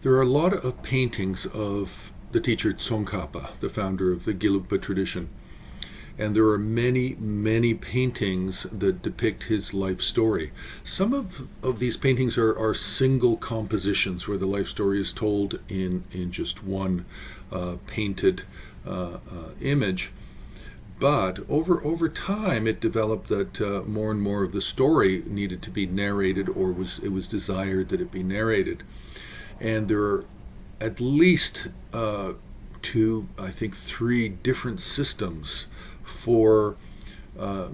There are a lot of paintings of the teacher Tsongkapa, the founder of the Gelugpa tradition. And there are many, many paintings that depict his life story. Some of these paintings are single compositions where the life story is told in just one painted image. But over time, it developed that more and more of the story needed to be narrated, or it was desired that it be narrated. And there are at least two, I think three different systems for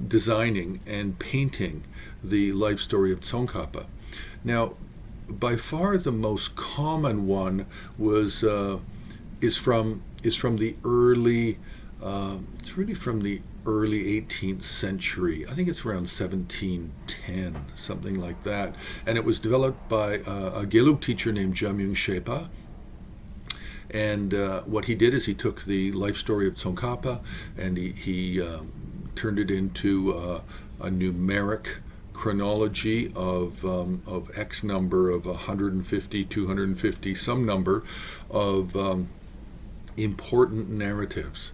designing and painting the life story of Tsongkapa. Now, by far the most common one is from the early. It's really from the early 18th century. I think it's around 1710, something like that. And it was developed by a Gelug teacher named Jamyung Shepa. And what he did is he took the life story of Tsongkapa and he turned it into a numeric chronology of X number of 150, 250, some number of important narratives.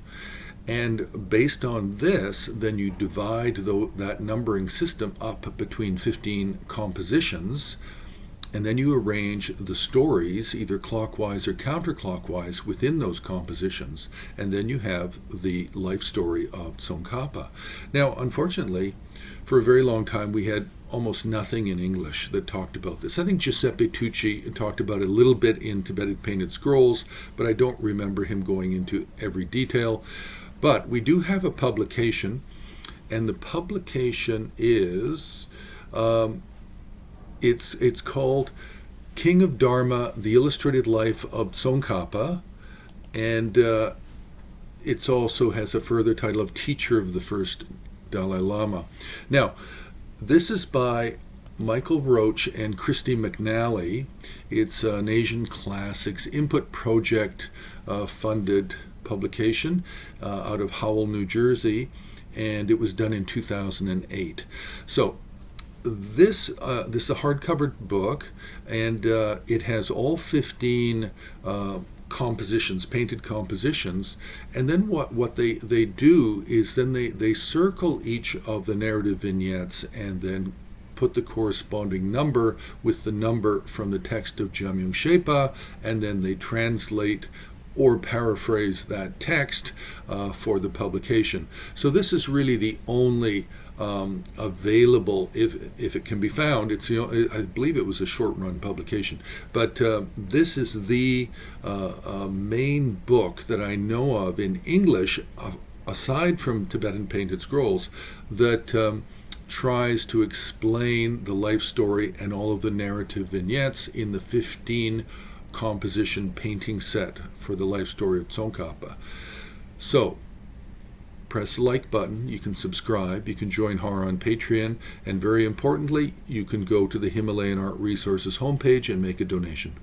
And based on this, then you divide that numbering system up between 15 compositions, and then you arrange the stories either clockwise or counterclockwise within those compositions, and then you have the life story of Tsongkapa. Now, unfortunately, for a very long time, we had almost nothing in English that talked about this. I think Giuseppe Tucci talked about it a little bit in Tibetan Painted Scrolls, but I don't remember him going into every detail. But we do have a publication, and the publication is, it's called King of Dharma, The Illustrated Life of Tsongkapa, and it also has a further title of Teacher of the First Dalai Lama. Now, this is by Michael Roach and Christie McNally. It's an Asian Classics Input Project funded publication out of Howell, New Jersey, and it was done in 2008. So this is a hardcover book, and it has all 15 compositions, painted compositions, and then what they do is then they circle each of the narrative vignettes and then put the corresponding number with the number from the text of Jamyung Shepa, and then they translate or paraphrase that text for the publication. So this is really the only available, if it can be found. It's I believe it was a short-run publication, but this is the main book that I know of in English, aside from Tibetan Painted Scrolls, that tries to explain the life story and all of the narrative vignettes in the 15 composition painting set for the life story of Tsongkapa. So, press the like button, you can subscribe, you can join Har on Patreon, and very importantly, you can go to the Himalayan Art Resources homepage and make a donation.